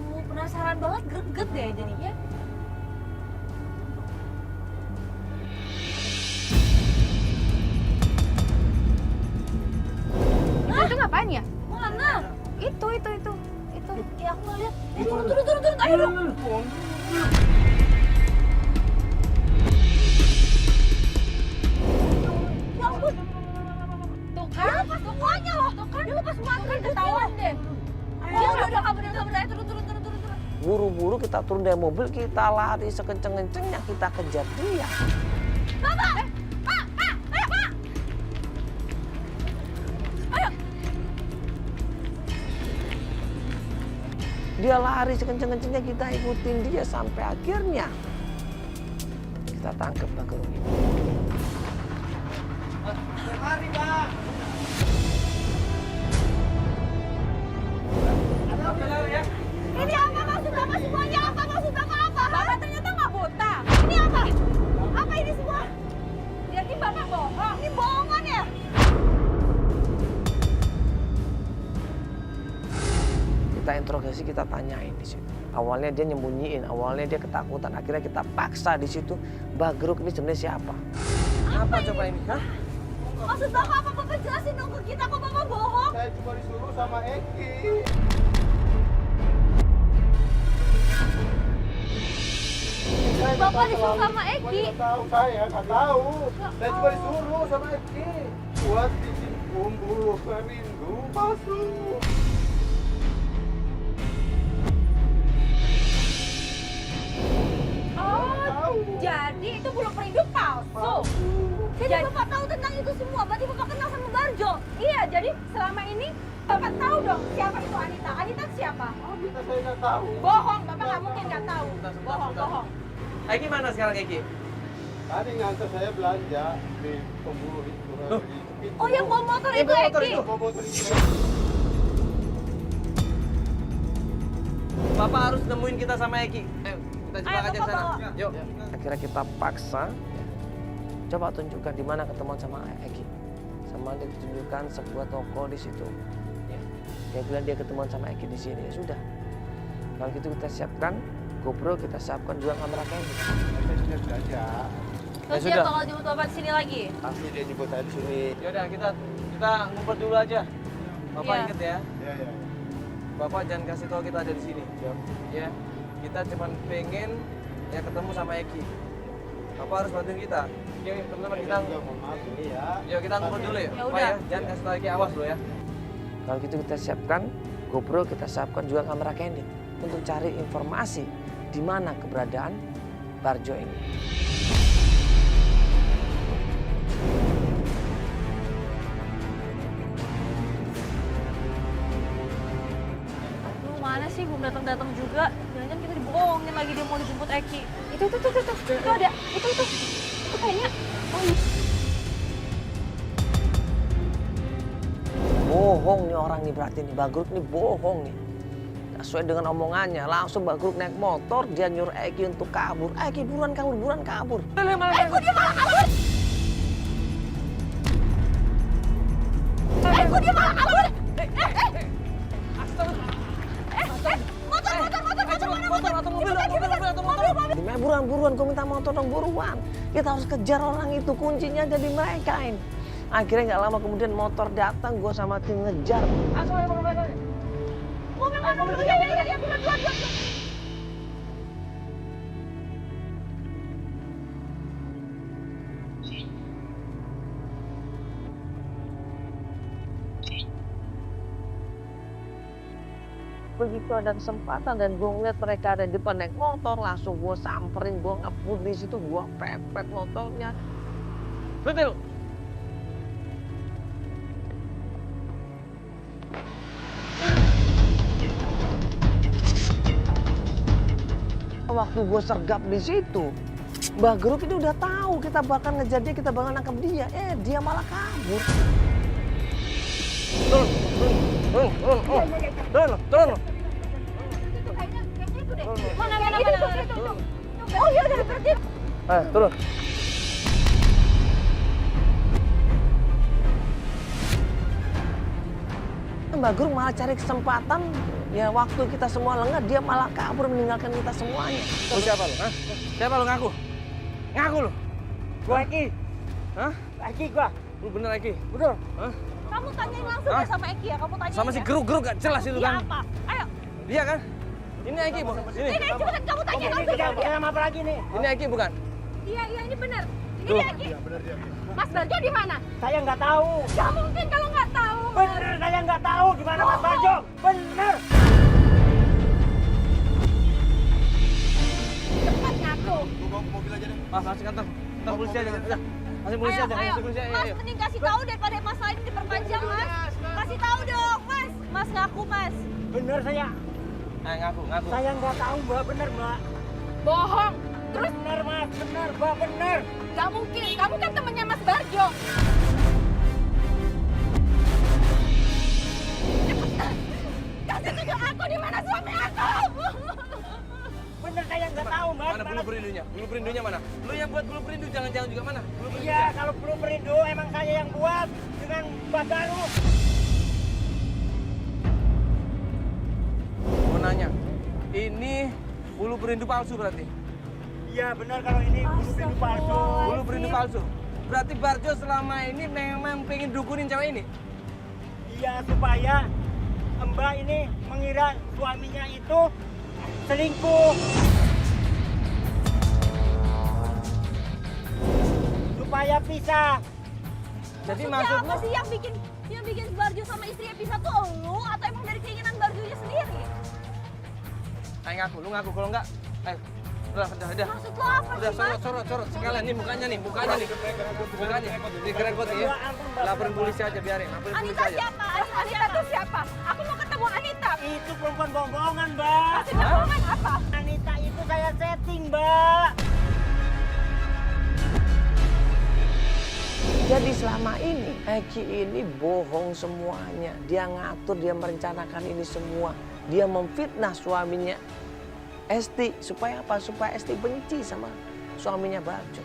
[SPEAKER 6] Oh, penasaran banget, greget deh jadinya.
[SPEAKER 2] Itu ngapain ya?
[SPEAKER 6] Mana?
[SPEAKER 2] Itu.
[SPEAKER 6] Ya aku nggak lihat. Turun, ayo dong. Ya ampun.
[SPEAKER 2] Tuh kan?
[SPEAKER 6] Lepas semuanya loh. Tuh kan, lepas semua kan ketahuan deh. Ayo, udah kabur. Ayo turun.
[SPEAKER 1] Buru-buru kita turun dari mobil, kita lari sekenceng-kencengnya, kita kejar dia.
[SPEAKER 6] Bapak! Pak! Ayo, Pak! Ayo!
[SPEAKER 1] Dia lari sekenceng-kencengnya, kita ikutin dia sampai akhirnya kita tangkap Bagro ini.
[SPEAKER 7] Mari, Pak. Ya.
[SPEAKER 6] Ini apa maksud Bapak semuanya? Apa maksud Bapak apa? Bapak ternyata nggak buta. Ini apa? Apa ini semua? Jadi Bapak bohong. Ini bohongan ya?
[SPEAKER 1] Kita interogasi, kita tanyain di situ. Awalnya dia nyembunyiin, awalnya dia ketakutan, akhirnya kita paksa di situ. Bagruk ini sebenarnya siapa? Apa coba ini? Hah?
[SPEAKER 6] Maksud Bapak apa? Bapak jelasin dong ke kita kok Bapak bohong.
[SPEAKER 7] Saya cuma disuruh sama Eki.
[SPEAKER 6] Bapak disuruh sama Eki.
[SPEAKER 7] Saya nggak tahu. Saya cuma disuruh sama Eki. Buat bikin bumbu seminggu masuk.
[SPEAKER 6] Oh, jadi itu bulu perindu palsu. Jadi Bapak tahu tentang itu semua. Berarti Bapak kenal sama Barjo.
[SPEAKER 2] Iya, jadi selama ini Bapak tahu dong siapa itu Anita. Anita siapa?
[SPEAKER 7] Oh, kita saya nggak tahu.
[SPEAKER 2] Bohong, Bapak nggak mungkin nggak tahu. Bohong.
[SPEAKER 1] Eki mana sekarang Eki?
[SPEAKER 7] Tadi ngantar saya belanja di pemburu itu.
[SPEAKER 6] Oh, yang bawa motor itu
[SPEAKER 1] motor
[SPEAKER 6] Eki.
[SPEAKER 1] itu.
[SPEAKER 7] Motor itu.
[SPEAKER 1] Bapak harus nemuin kita sama Eki. Ayo, kita coba
[SPEAKER 6] Ayo,
[SPEAKER 1] aja ke
[SPEAKER 6] Bapak
[SPEAKER 1] sana.
[SPEAKER 6] bawa.
[SPEAKER 1] Yuk. Akhirnya kita paksa. Coba tunjukkan di mana ketemuan sama Eki. Sama dia tunjukkan sebuah toko di situ. Ya. Dia bilang dia ketemuan sama Eki di sini. Ya sudah. Kalau gitu kita siapkan GoPro, kita siapkan juga kamera candid.
[SPEAKER 7] Saya sudah belanja.
[SPEAKER 6] Terus dia
[SPEAKER 1] sudah.
[SPEAKER 6] bakal jemput Bapak di sini lagi.
[SPEAKER 7] Pasti dia jemput saya di sini.
[SPEAKER 1] Yaudah kita ngumpet dulu aja. Bapak
[SPEAKER 6] Iya.
[SPEAKER 1] inget ya.
[SPEAKER 7] Ya.
[SPEAKER 1] Bapak jangan kasih tahu kita ada di sini. Ya. Kita cuma pengen ya ketemu sama Eki. Bapak harus bantuin kita. Oke, teman-teman kita.
[SPEAKER 7] juga mohon maaf ini ya.
[SPEAKER 1] Yuk kita ngumpet dulu ya.
[SPEAKER 6] Ya
[SPEAKER 1] Pak
[SPEAKER 6] udah.
[SPEAKER 1] ya, jangan kasih tahu Eki, awas lo ya. Kalau gitu kita siapkan GoPro, kita siapkan juga kamera candid untuk cari informasi di mana keberadaan Barjo ini.
[SPEAKER 6] Aduh, mana sih belum datang juga. Jangan-jangan kita dibohongin lagi dia mau dijemput Eki.
[SPEAKER 2] Itu ada. Itu kayaknya. Oh iya.
[SPEAKER 1] Bohong nih orang nih, berarti nih Bagruk nih bohong nih. Gak sesuai dengan omongannya, langsung Bagruk naik motor, dia nyuruh Eki untuk kabur. Eki buruan kabur.
[SPEAKER 6] Kok dia malah kabur? Kok dia malah kabur?
[SPEAKER 1] Buruan, gue minta motor dong, buruan. Kita harus kejar orang itu, kuncinya ada di mereka ini. Akhirnya nggak lama kemudian motor datang, gue sama tim ngejar. Begitu ada kesempatan dan gue ngeliat mereka ada di depan naik motor, langsung gue samperin, gue ngebut di situ, gue pepet motornya. Betul. Waktu gue sergap di situ, Bagruk ini udah tahu kita bakal ngejar dia, kita bakal nangkep dia. Dia malah kabur. Turun. Turun.
[SPEAKER 4] Kayaknya itu deh.
[SPEAKER 6] Mana?
[SPEAKER 4] Oh iya udah berhenti.
[SPEAKER 1] Turun. Mbak Guru malah cari kesempatan, ya waktu kita semua lengah, dia malah kabur meninggalkan kita semuanya. Lu siapa lu? Hah? Siapa lu ngaku? Ngaku lu?
[SPEAKER 5] Gua Eki.
[SPEAKER 1] Hah?
[SPEAKER 5] Eki gua.
[SPEAKER 1] Lu bener Eki?
[SPEAKER 5] Betul.
[SPEAKER 1] Hah?
[SPEAKER 6] Kamu tanyain langsung
[SPEAKER 1] Hah?
[SPEAKER 6] ya sama Eki ya, kamu tanyain
[SPEAKER 1] Sama si
[SPEAKER 6] ya.
[SPEAKER 1] Geruk gak jelas itu
[SPEAKER 6] Dia
[SPEAKER 1] kan?
[SPEAKER 6] apa? Ayo,
[SPEAKER 1] Dia kan? Ini Eki bukan? Ini.
[SPEAKER 6] ini cepetan kamu tanya
[SPEAKER 5] Ini
[SPEAKER 6] langsung.
[SPEAKER 5] kita sama apa lagi nih?
[SPEAKER 1] Ini Eki bukan?
[SPEAKER 2] Iya ini benar. Ini
[SPEAKER 1] Tuh.
[SPEAKER 2] dia Eki. Mas Barjo di mana?
[SPEAKER 5] Saya nggak tahu.
[SPEAKER 2] Gak mungkin kalau nggak tahu.
[SPEAKER 5] Bener saya nggak tahu di mana Mas Barjo. Bener.
[SPEAKER 2] Cepat ngaku.
[SPEAKER 1] Mas, kasih kantor polisi aja. Udah. Kasih polisi aja, kasih polisi aja.
[SPEAKER 6] Mas,
[SPEAKER 1] Ayo.
[SPEAKER 6] mending kasih tahu daripada masalah ini diperpanjang, Mas. Kasih tahu dong, Mas. Mas ngaku, Mas.
[SPEAKER 5] Bener saya.
[SPEAKER 1] Ayo ngaku.
[SPEAKER 5] Saya nggak tahu Mbak. Bener Mbak.
[SPEAKER 2] Bohong. Terus
[SPEAKER 5] Bener Mas. Bener Mbak. Bener.
[SPEAKER 2] gak mungkin. Kamu kan temannya Mas Barjo. Cepetan. Kasih tunjuk aku di mana suami aku.
[SPEAKER 5] Bener saya nggak tahu Mbak.
[SPEAKER 1] Mana bulu perindunya? Bulu perindunya mana? Lu yang buat bulu perindu jangan-jangan juga mana? Bulu perindu.
[SPEAKER 5] Iya kalau belum perindu emang saya yang buat dengan Mbak Baru.
[SPEAKER 1] Mau nanya, ini bulu perindu palsu berarti?
[SPEAKER 5] Iya benar kalau ini bulu perindu palsu.
[SPEAKER 1] Bulu perindu palsu. Berarti Barjo selama ini memang pengen dukunin cewek ini?
[SPEAKER 5] Iya supaya Mbak ini mengira suaminya itu selingkuh. Supaya pisah.
[SPEAKER 1] Jadi
[SPEAKER 6] Maksudnya apa
[SPEAKER 1] maksudmu?
[SPEAKER 6] sih yang bikin Barjo sama istrinya pisah tuh elu atau emang dari keinginan Barjonya sendiri?
[SPEAKER 1] Ayo ngaku, lu ngaku kalau enggak. Ayo. Udah.
[SPEAKER 6] Maksud lo apa
[SPEAKER 1] Udah
[SPEAKER 6] sih, Mas?
[SPEAKER 1] sorot sekalian nih mukanya nih. Mukanya. Digerekot ya. Laporin polisi aja biarin. Laporin polisi
[SPEAKER 6] Anita
[SPEAKER 1] aja.
[SPEAKER 6] siapa?
[SPEAKER 2] Anita itu siapa? Aku mau ketemu Anita.
[SPEAKER 5] Itu perempuan bohongan, Mbak.
[SPEAKER 2] Masih bohongan apa?
[SPEAKER 5] Anita itu saya setting, Mbak.
[SPEAKER 1] Jadi selama ini Eki ini bohong semuanya. Dia ngatur, dia merencanakan ini semua. Dia memfitnah suaminya Esti supaya apa? Supaya Esti benci sama suaminya Barjo.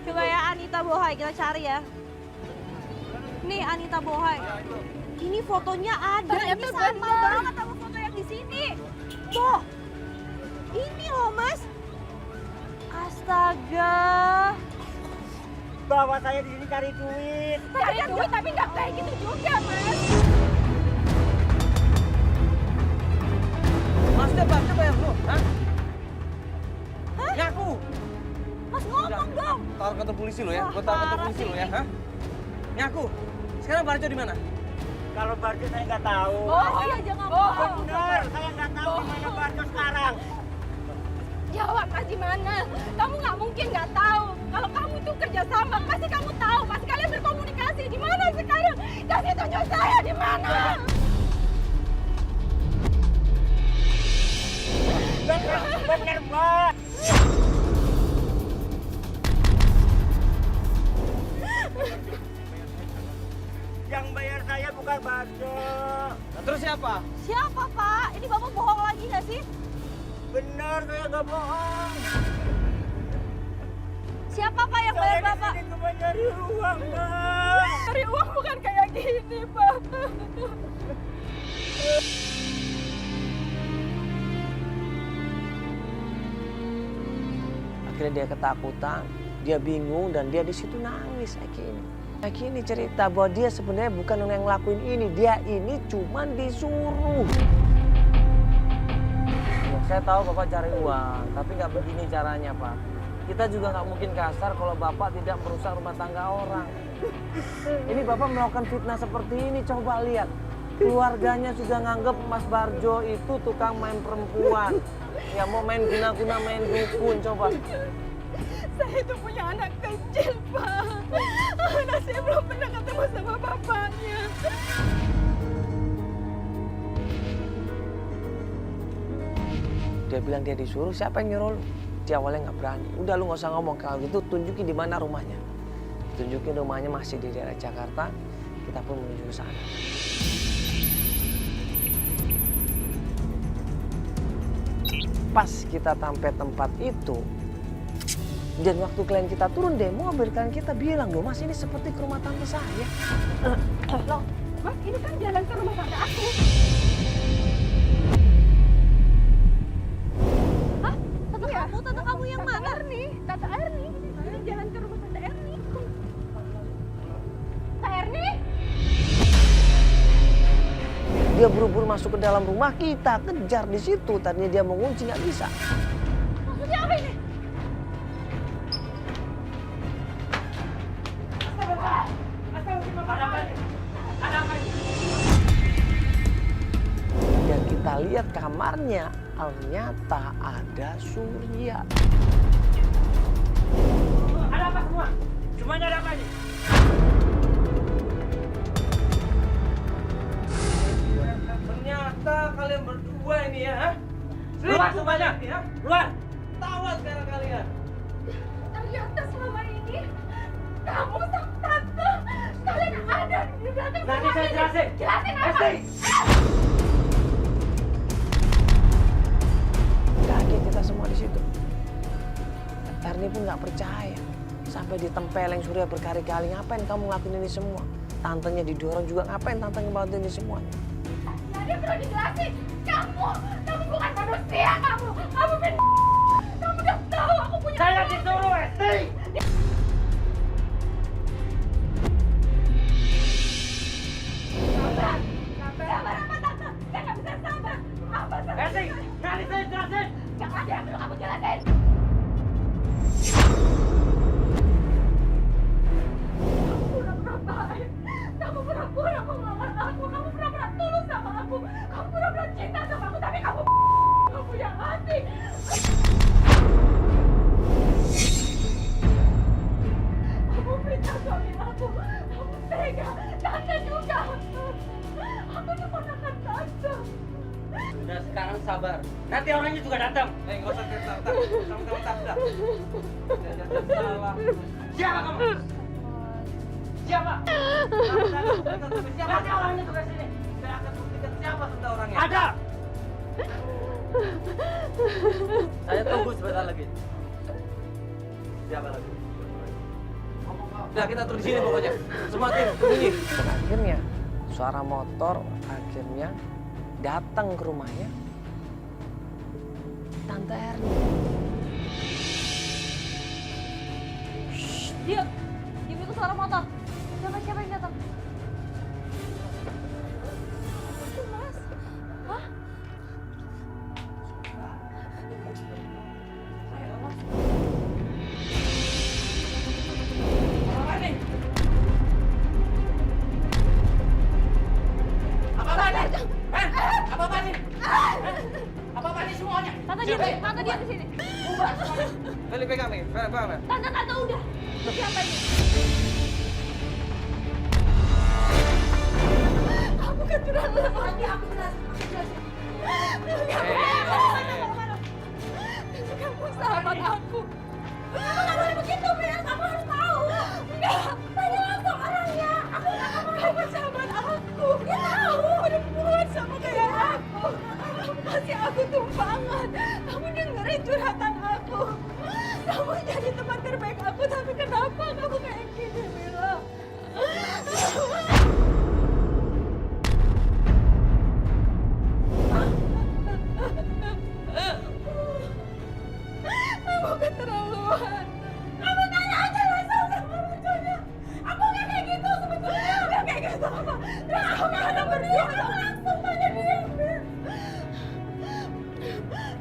[SPEAKER 6] Coba ya Anita Bohai, kita cari ya. Nih Anita Bohai. Ini fotonya ada,
[SPEAKER 2] Ternyata
[SPEAKER 6] ini sama
[SPEAKER 2] bener.
[SPEAKER 6] banget sama foto yang di sini. Boh, ini loh Mas. Astaga.
[SPEAKER 5] Bawa saya di sini cari duit.
[SPEAKER 2] Cari duit tapi nggak kayak gitu juga, Mas.
[SPEAKER 1] Maksudnya Barjo bayar lu? Hah? Ngaku.
[SPEAKER 6] Mas ngomong dong.
[SPEAKER 1] Taruh kantor polisi lo ya.
[SPEAKER 6] Wah,
[SPEAKER 1] Gua taruh kantor
[SPEAKER 6] parah
[SPEAKER 1] polisi lo
[SPEAKER 6] sih
[SPEAKER 1] ya.
[SPEAKER 6] ini.
[SPEAKER 1] Hah? Ngaku. Sekarang Barjo di mana?
[SPEAKER 5] Kalau Barjo saya nggak tahu.
[SPEAKER 6] Oh iya jangan bohong.
[SPEAKER 5] Bener, saya nggak tahu di mana Barjo sekarang.
[SPEAKER 2] Jawab Mas di mana? Kamu nggak mungkin nggak tahu. Kalau kamu tuh kerja sama, pasti kamu tahu. Pasti kalian berkomunikasi. Di mana sekarang? Kasih tunjuk saya di mana?
[SPEAKER 5] Bener, Mbak. Yang bayar saya bukan Barjo.
[SPEAKER 1] Nah, terus siapa?
[SPEAKER 6] Siapa Pak? Ini Bapak bohong lagi nggak sih?
[SPEAKER 5] Bener, saya nggak bohong.
[SPEAKER 6] Siapa Pak yang
[SPEAKER 5] Saya
[SPEAKER 6] bayar
[SPEAKER 5] di
[SPEAKER 6] Bapak?
[SPEAKER 5] sini cuma nyari uang, Mbak.
[SPEAKER 2] Cari uang bukan kayak gini, Pak.
[SPEAKER 1] Akhirnya dia ketakutan, dia bingung dan dia di situ nangis Eki ini. Eki ini cerita bahwa dia sebenarnya bukan orang yang ngelakuin ini, dia ini cuman disuruh. Ya, saya tahu Bapak cari uang, tapi nggak begini caranya Pak. Kita juga nggak mungkin kasar kalau Bapak tidak merusak rumah tangga orang. Ini Bapak melakukan fitnah seperti ini, coba lihat. Keluarganya sudah nganggep Mas Barjo itu tukang main perempuan. Ya mau main guna-guna, main dukun, coba.
[SPEAKER 2] Saya itu punya anak kecil, Pak. Anak saya belum pernah ketemu sama bapaknya.
[SPEAKER 1] Dia bilang dia disuruh, siapa yang nyuruh lu? Dia awalnya nggak berani. Udah lu nggak usah ngomong kalau gitu, tunjukin di mana rumahnya. Tunjukin rumahnya masih di daerah Jakarta, kita pun menuju ke sana. Pas kita sampai tempat itu, dan waktu klien kita turun dari mobil, klien kita bilang, loh mas ini seperti ke rumah tante saya.
[SPEAKER 2] Loh, Mas, ini kan jalan ke rumah tante aku.
[SPEAKER 6] Hah? Tante kamu yang mana?
[SPEAKER 2] Tante Erni. Ini jalan ke rumah tante Erni. Tante Erni?
[SPEAKER 1] Dia buru-buru masuk ke dalam rumah kita, kejar di situ. Tadinya dia mau ngunci, nggak bisa.
[SPEAKER 2] Maksudnya apa ini?
[SPEAKER 1] Dan kita lihat kamarnya, ternyata ada Surya.
[SPEAKER 5] Ada apa semua? Semuanya ada apa ini?
[SPEAKER 1] Ternyata kalian berdua ini ya, ha?
[SPEAKER 5] Keluar semuanya!
[SPEAKER 1] Ya?
[SPEAKER 5] Keluar!
[SPEAKER 1] Tawa sekarang kalian.
[SPEAKER 2] Ternyata selama ini kamu sama tante kalian ada di belakang
[SPEAKER 5] Nanti
[SPEAKER 2] semua
[SPEAKER 5] saya
[SPEAKER 2] ini.
[SPEAKER 5] jelasin.
[SPEAKER 2] Jelasin apa?
[SPEAKER 5] Esti!
[SPEAKER 1] Kaget kita semua di situ. Erni pun nggak percaya. Sampai ditempeleng Surya berkali-kali, ngapain kamu ngelakuin ini semua? Tantenya didorong juga, ngapain tante ngebantu ini semuanya?
[SPEAKER 2] Jadi perlu dijelasin. Kamu bukan manusia kamu. Kamu udah tahu aku punya.
[SPEAKER 5] Saya disuruh, Esti!
[SPEAKER 2] Sabar apa tante? Saya nggak bisa sabar. Apa sabar?
[SPEAKER 5] Esti! Nanti saya jelasin!
[SPEAKER 2] Jangan ada yang perlu kamu jelasin. Kamu pura-pura baik. Kamu pura-pura mengelamar aku. Kamu pura-pura tulus sama aku. Kamu pura-pura cinta sama aku. Tapi kamu punya hati. Kamu fitnah suami aku. Kamu tega. Tante juga. Aku tuh ponakan tante.
[SPEAKER 5] Udah sekarang sabar. Nanti orangnya juga datang.
[SPEAKER 1] Nggak usah sama-sama tak. Salah.
[SPEAKER 5] Siapa kamu? Siapa? Nanti orangnya juga sini.
[SPEAKER 1] Saya akan buktikan siapa tante orangnya.
[SPEAKER 5] Ada!
[SPEAKER 1] Saya tunggu sebentar lagi. Siapa lagi? Nah, kita terus di sini pokoknya. Semua tim sembunyi. Dan akhirnya suara motor akhirnya datang ke rumahnya Tante Erni.
[SPEAKER 6] Diam itu suara motor. Siapa yang datang? Itu mas. Hah?
[SPEAKER 5] Apa-apa nih semuanya?
[SPEAKER 6] Tante diam di sini.
[SPEAKER 1] Kali pegang nih, pegang.
[SPEAKER 6] Tante udah. Siapa ini?
[SPEAKER 2] Kamu keterlaluan. Nanti aku jelasin. Kamu sahabat aku. Kamu nggak boleh begitu, Mel. Kamu harus tahu. Enggak, tanya langsung orangnya. Aku nggak mau. Kamu sahabat aku. Dia tahu. Perempuan sama kayak aku. Kamu kasih aku tumpangan. Kamu dengerin curhatan aku. Kamu jadi teman terbaik aku, tapi kenapa kamu kayak gini, Mila? Kamu keterlaluan. Kamu tanya aja langsung sama lucunya. Aku nggak kayak gitu sebetulnya. Nggak kayak gitu apa? Terus aku nggak ada berdua. Kamu langsung tanya dia.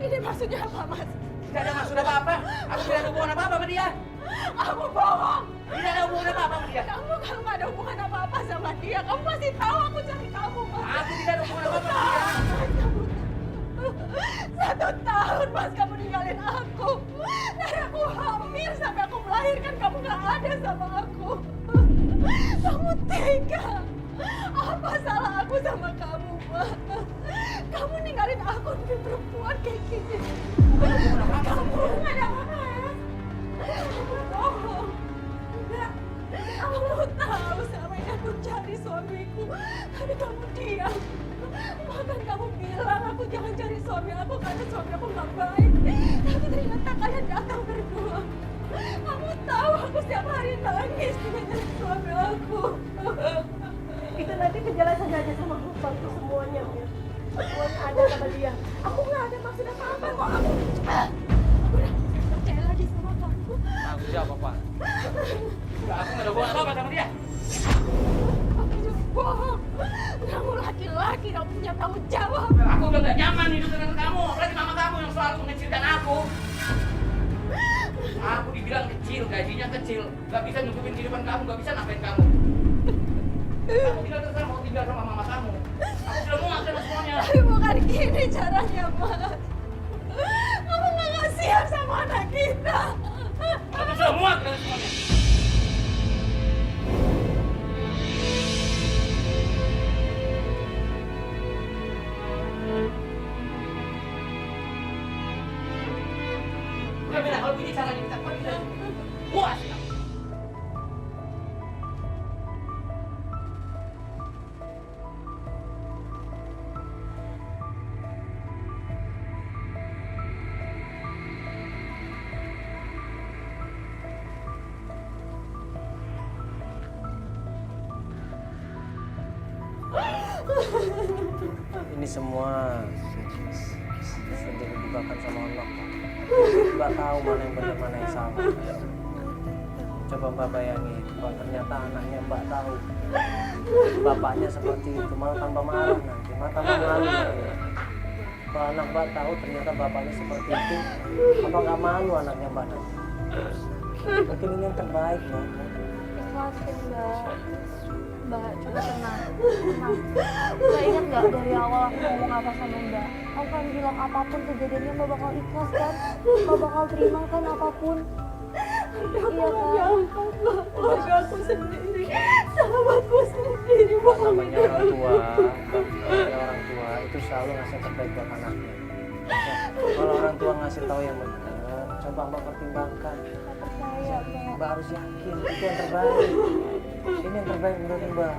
[SPEAKER 2] Ini maksudnya apa, Mas?
[SPEAKER 5] Tidak ada maksud apa-apa. Aku tidak ada hubungan apa-apa sama dia.
[SPEAKER 2] Kamu bohong.
[SPEAKER 5] Tidak ada hubungan apa-apa sama dia.
[SPEAKER 2] Kamu kalau nggak ada hubungan apa-apa sama dia, kamu pasti tahu aku cari kamu, Mas.
[SPEAKER 5] Aku tidak ada hubungan apa-apa sama dia.
[SPEAKER 2] 1 tahun, Mas, kamu ninggalin aku. Dari aku hamil sampai aku melahirkan, kamu nggak ada sama aku. Kamu tega. Apa salah aku sama kamu, Mas? Kamu ninggalin aku demi perempuan kayak gini. Kamu nggak ada apa-apa, ya? Kamu bohong. Enggak. suamiku. Tapi kamu diam. Bahkan kamu bilang aku jangan cari suami aku karena suami aku nggak baik. Tapi ternyata kalian datang berdua. Kamu tahu aku setiap hari nangis dengan cari suami aku.
[SPEAKER 4] Itu nanti kejelasan aja sama Gufar itu semuanya, Mir. Semuanya ada sama dia. Aku nggak ada maksud apa-apa kok. Aku udah percaya lagi sama kamu.
[SPEAKER 1] Tanggung jawab Pak.
[SPEAKER 5] Enggak, aku nggak ada hubungan apa-apa sama dia.
[SPEAKER 2] Kamu juga bohong. Kamu laki-laki, kamu punya tanggung jawab.
[SPEAKER 5] Aku udah nggak nyaman hidup dengan kamu. Apalagi mama kamu yang selalu mengecilkan aku. Aku dibilang kecil, gajinya kecil. Nggak bisa nyukupin kehidupan kamu, nggak bisa nampain kamu. Kamu tinggal terserah mau tinggal sama mama kamu. Aku sudah muak sama semuanya.
[SPEAKER 2] Tapi bukan gini caranya, Mas. Kamu nggak kasihan sama anak kita.
[SPEAKER 5] Aku sudah muak dengan semuanya. Udah beda, kalau begini caranya kita pergi dari sini. Puas ya.
[SPEAKER 1] Ini semua sudah dibukakan sama Allah. Mbak tahu mana yang benar mana yang salah. Coba Mbak bayangin kalau ternyata anaknya Mbak tahu bapaknya seperti itu, malah tambah marah nanti, malah tambah malu nanti. Kalau anak Mbak tahu ternyata bapaknya seperti itu, apa nggak malu anaknya Mbak nanti? Mungkin ini yang terbaik Mbak.
[SPEAKER 6] Ikhlasin Mbak. Mbak, coba tenang. Mbak ingat nggak dari awal aku ngomong apa sama Mbak? Aku kan bilang apapun kejadiannya Mbak bakal ikhlas kan? Mbak bakal terima kan apapun? Iya kan?
[SPEAKER 2] Ya ampun, Mbak. Keluarga aku sendiri. Sahabatku sendiri, Mbak.
[SPEAKER 1] Namanya orang tua, namanya orang tua itu selalu ngasih yang terbaik buat anaknya. Ya, kalau orang tua ngasih tahu yang benar, coba Mbak pertimbangkan.
[SPEAKER 6] Mbak percaya Mbak.
[SPEAKER 1] Mbak harus yakin itu yang terbaik. Ini yang terbaik menurut Mbak.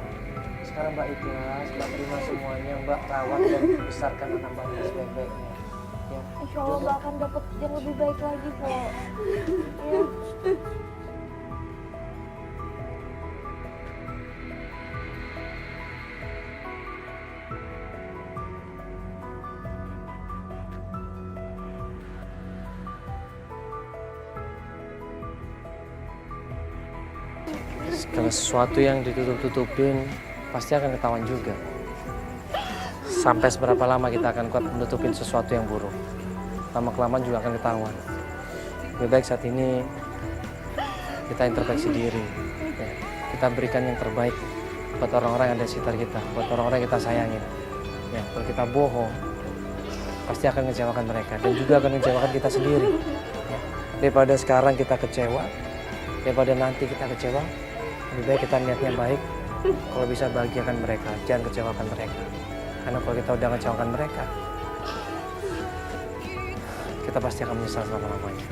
[SPEAKER 1] Sekarang Mbak ikhlas, Mbak terima semuanya, Mbak rawat dan besarkan anak Mbak dengan sebaik-baiknya. Ya,
[SPEAKER 6] Insya Allah Mbak akan dapat yang lebih baik lagi kok. Ya.
[SPEAKER 1] segala sesuatu yang ditutup-tutupin pasti akan ketahuan juga. Sampai seberapa lama kita akan kuat menutupin sesuatu yang buruk, lama-kelamaan juga akan ketahuan. Lebih baik saat ini kita introspeksi diri, ya. Kita berikan yang terbaik buat orang-orang yang ada di sekitar kita, buat orang-orang yang kita sayangin. Ya, kalau kita bohong, pasti akan mengecewakan mereka dan juga akan mengecewakan kita sendiri. Ya. Daripada sekarang kita kecewa, daripada nanti kita kecewa, lebih baik kita niatnya baik. Kalau bisa bahagiakan mereka, jangan kecewakan mereka. Karena kalau kita udah kecewakan mereka, kita pasti akan menyesal selama-lamanya.